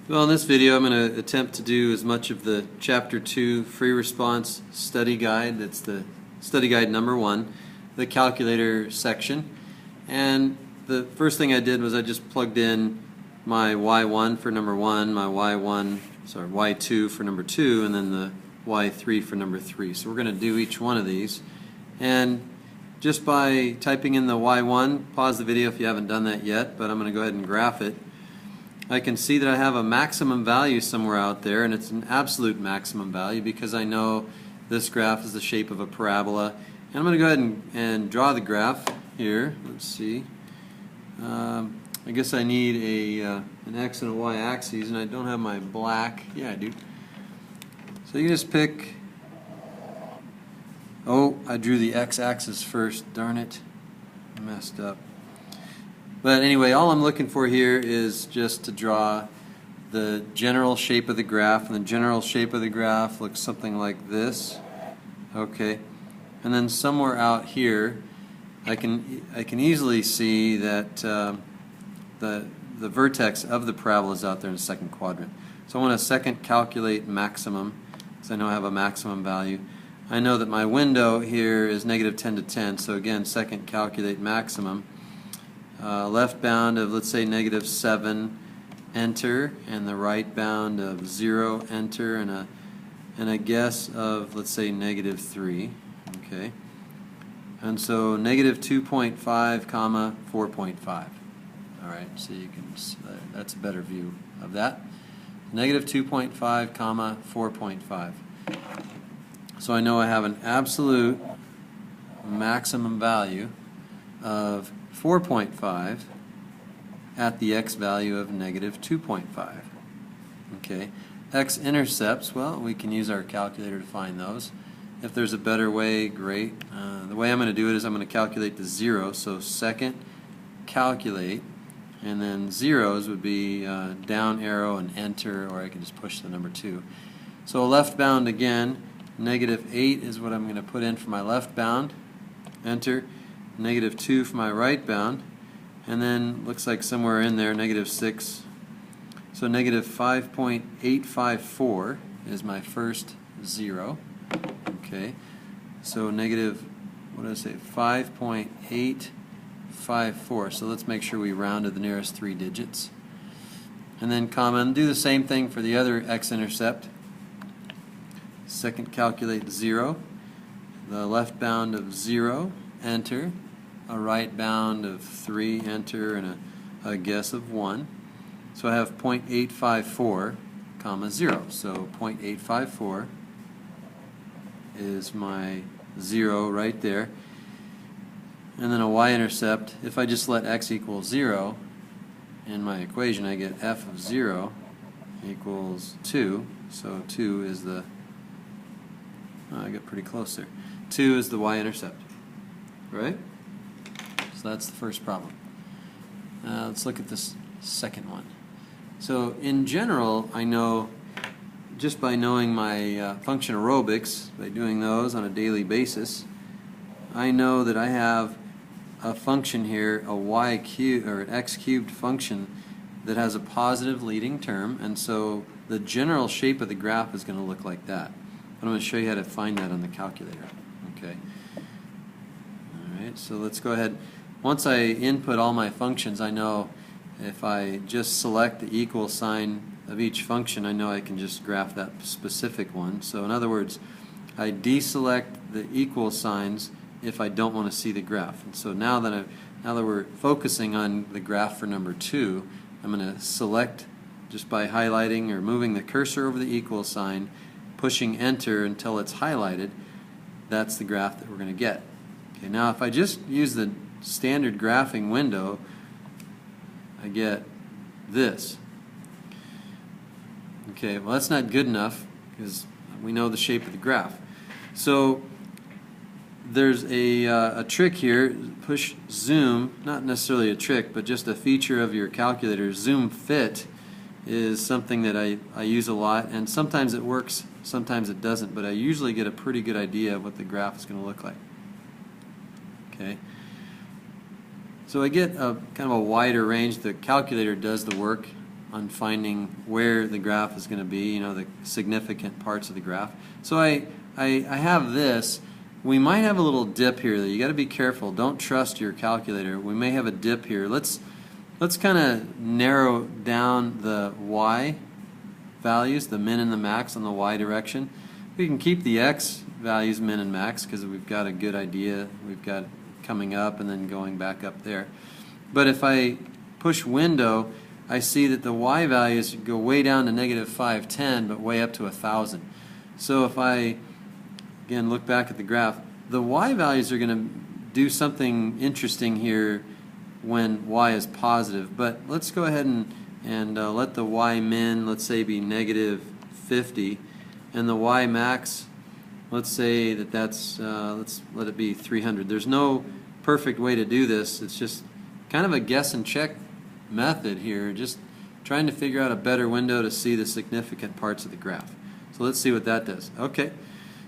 Well, in this video I'm going to attempt to do as much of the Chapter 2 free response study guide, that's the study guide number 1, the calculator section. And the first thing I did was I just plugged in my Y1 for number 1, my Y2 for number 2, and then the Y3 for number 3. So we're going to do each one of these. And just by typing in the Y1, pause the video if you haven't done that yet, but I'm going to go ahead and graph it. I can see that I have a maximum value somewhere out there, and it's an absolute maximum value because I know this graph is the shape of a parabola. And I'm going to go ahead and draw the graph here. Let's see. I guess I need an X and a Y axis, and I don't have my black. Yeah, I do. So you just pick. Oh, I drew the X axis first. Darn it. I messed up. But anyway, all I'm looking for here is just to draw the general shape of the graph, and the general shape of the graph looks something like this. Okay, and then somewhere out here, I can easily see that the vertex of the parabola is out there in the second quadrant. So I want to second calculate maximum, because I know I have a maximum value. I know that my window here is negative 10 to 10, so again, second calculate maximum. Left bound of, let's say, negative 7, enter, and the right bound of 0, enter, and a guess of, let's say, negative 3. Okay, and so negative 2.5 comma 4.5. All right, so you can that's a better view of that. Negative 2.5 comma 4.5. So I know I have an absolute maximum value of 4.5 at the x value of negative 2.5. Okay, X-Intercepts, well, we can use our calculator to find those. If there's a better way, great. The way I'm going to do it is I'm going to calculate the 0, so second calculate, and then zeros would be down arrow and enter, or I can just push the number 2. So left bound again, negative 8 is what I'm going to put in for my left bound, enter. Negative 2 for my right bound, and then looks like somewhere in there negative 6. So negative 5.854 is my first 0. Okay, so negative, what did I say, 5.854. So let's make sure we round to the nearest 3 digits. And then comma, and do the same thing for the other X-intercept. Second calculate 0, the left bound of 0, enter, a right bound of 3, enter, and a guess of 1. So I have 0.854 comma 0. So 0.854 is my 0 right there. And then a y-intercept, if I just let x equal 0 in my equation, I get f of 0 equals 2. So 2 is the, I got pretty close there. 2 is the y-intercept. Right? So that's the first problem. Let's look at this second one. So in general, I know, just by knowing my function aerobics, by doing those on a daily basis, I know that I have a function here, a y cubed or an x cubed function that has a positive leading term, and so the general shape of the graph is going to look like that. I'm going to show you how to find that on the calculator. Okay. So let's go ahead. Once I input all my functions, I know if I just select the equal sign of each function, I know I can just graph that specific one. So in other words, I deselect the equal signs if I don't want to see the graph. And so now that we're focusing on the graph for number 2, I'm going to select just by highlighting or moving the cursor over the equal sign, pushing enter until it's highlighted. That's the graph that we're going to get. Okay, now if I just use the standard graphing window, I get this. Okay, well that's not good enough because we know the shape of the graph. So there's a trick here, push zoom, not necessarily a trick, but just a feature of your calculator. Zoom fit is something that I use a lot, and sometimes it works, sometimes it doesn't, but I usually get a pretty good idea of what the graph is going to look like. Okay, so I get a kind of a wider range. The calculator does the work on finding where the graph is going to be, you know, the significant parts of the graph. So I have this. We might have a little dip here that you got to be careful. Don't trust your calculator. We may have a dip here. Let's kind of narrow down the y values, the min and the max on the y direction. We can keep the x values, min and max, because we've got a good idea. We've got coming up and then going back up there. But if I push window, I see that the y values go way down to negative 510, but way up to 1,000. So if I, again, look back at the graph, the y values are going to do something interesting here when y is positive. But let's go ahead and let the y min, let's say, be negative 50, and the y max, let's say that's, let's let it be 300. There's no perfect way to do this. It's just kind of a guess and check method here, just trying to figure out a better window to see the significant parts of the graph. So let's see what that does. Okay,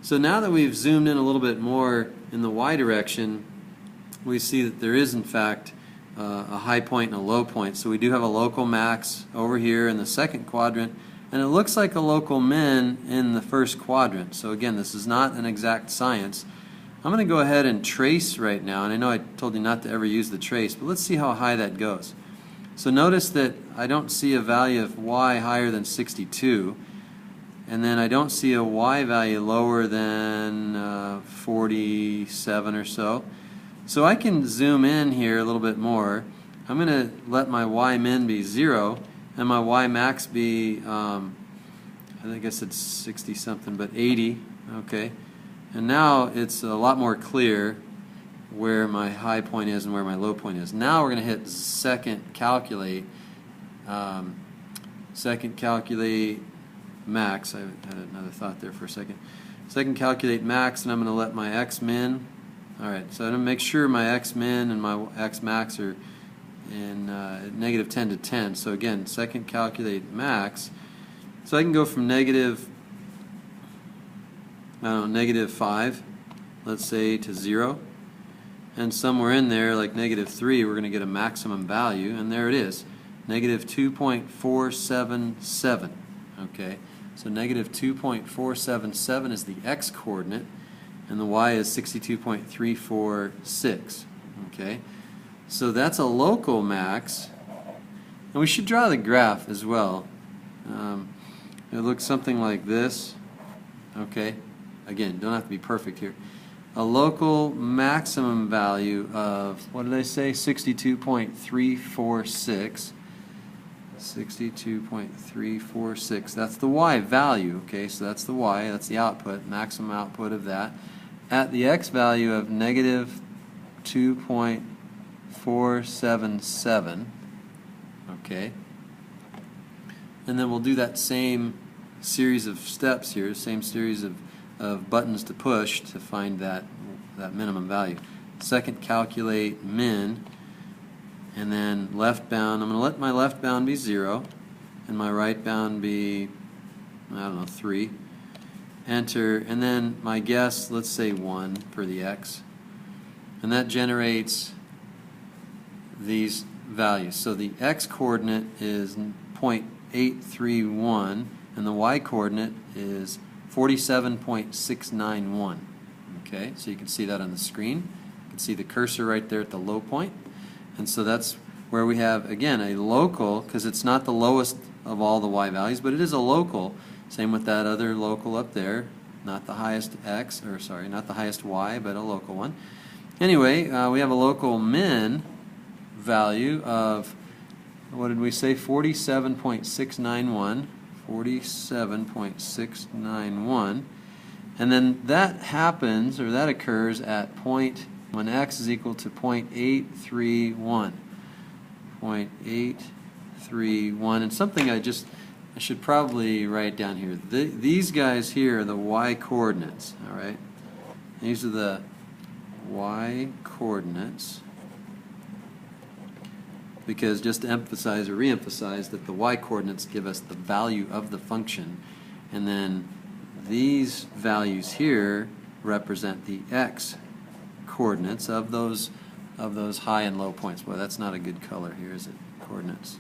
so now that we've zoomed in a little bit more in the y direction, we see that there is in fact a high point and a low point. So we do have a local max over here in the second quadrant, and it looks like a local min in the first quadrant. So again, this is not an exact science. I'm going to go ahead and trace right now, and I know I told you not to ever use the trace, but let's see how high that goes. So notice that I don't see a value of y higher than 62, and then I don't see a y value lower than 47 or so. So I can zoom in here a little bit more. I'm going to let my y min be 0 and my y max be, I think I said 60 something, but 80. Okay. And now it's a lot more clear where my high point is and where my low point is. Now we're going to hit second calculate max. I had another thought there for a second. Second calculate max, and I'm going to let my x min. Alright, so I'm going to make sure my x min and my x max are in negative 10 to 10. So again, second calculate max. So I can go from negative, I don't know, negative 5, let's say, to 0. And somewhere in there, like negative 3, we're going to get a maximum value, and there it is, negative 2.477. Okay, so negative 2.477 is the x-coordinate, and the y is 62.346. Okay, so that's a local max, and we should draw the graph as well. It looks something like this. Okay, again, don't have to be perfect here. A local maximum value of, what did I say, 62.346. 62.346. That's the y value. Okay, so that's the y, that's the output, maximum output of that, at the x value of negative 2.477. Okay, and then we'll do that same series of steps here, same series of buttons to push to find that minimum value. Second, calculate min, and then left bound. I'm going to let my left bound be 0 and my right bound be, I don't know, 3. Enter, and then my guess, let's say 1 for the x, and that generates these values. So the x coordinate is 0.831 and the y coordinate is 47.691. Okay, so you can see that on the screen. You can see the cursor right there at the low point. And so that's where we have, again, a local, because it's not the lowest of all the y values, but it is a local. Same with that other local up there, not the highest x, or sorry, not the highest y, but a local one. Anyway, we have a local min value of, what did we say, 47.691. 47.691, and then that happens, or that occurs at point, when x is equal to 0.831. 0.831, and something I should probably write down here. These guys here are the y coordinates, all right? These are the y coordinates, because just to emphasize or re-emphasize that the y-coordinates give us the value of the function, and then these values here represent the x-coordinates of those high and low points. Well, that's not a good color here, is it? Coordinates.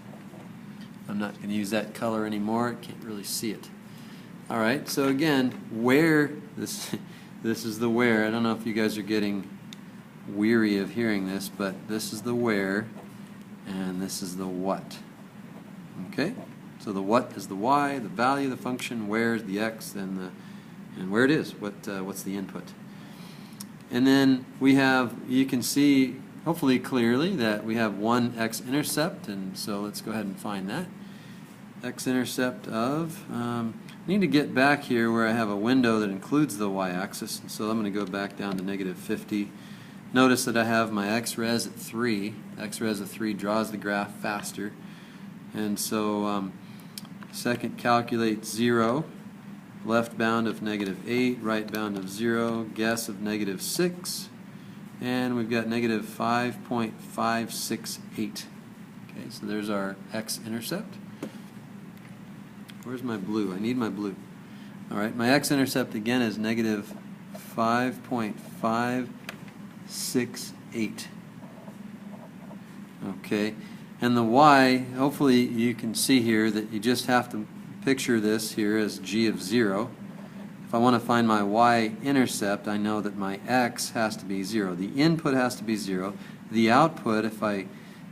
I'm not going to use that color anymore. I can't really see it. All right, so again, where, this is the where. I don't know if you guys are getting weary of hearing this, but this is the where, and this is the what. Okay? So the what is the y, the value, the function, where is the x, and where it is, what's the input. And then we have, you can see hopefully clearly that we have one x-intercept, and so let's go ahead and find that. X-intercept of, I need to get back here where I have a window that includes the y-axis, and so I'm going to go back down to -50. Notice that I have my x-res at 3. X-res of 3 draws the graph faster, and so second calculate 0, left bound of -8, right bound of 0, guess of -6, and we've got -5.568. Okay, so there's our x-intercept. Where's my blue? I need my blue. All right, my x-intercept again is -5.568. Okay, and the y, hopefully you can see here that you just have to picture this here as g of 0. If I want to find my y-intercept, I know that my x has to be 0. The input has to be 0. The output, if I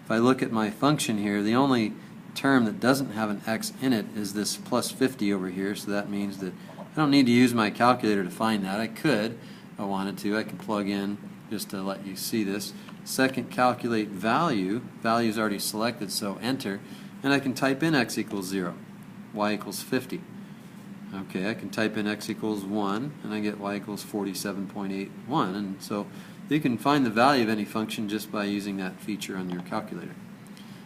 look at my function here, the only term that doesn't have an x in it is this +50 over here, so that means that I don't need to use my calculator to find that. I could, if I wanted to. I can plug in just to let you see this. Second, calculate value. Value is already selected, so enter. And I can type in x equals 0, y equals 50. Okay, I can type in x equals 1, and I get y equals 47.81. And so you can find the value of any function just by using that feature on your calculator.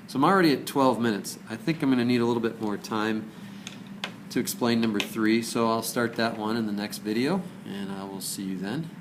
So I'm already at 12 minutes. I think I'm going to need a little bit more time to explain number 3, so I'll start that one in the next video, and I will see you then.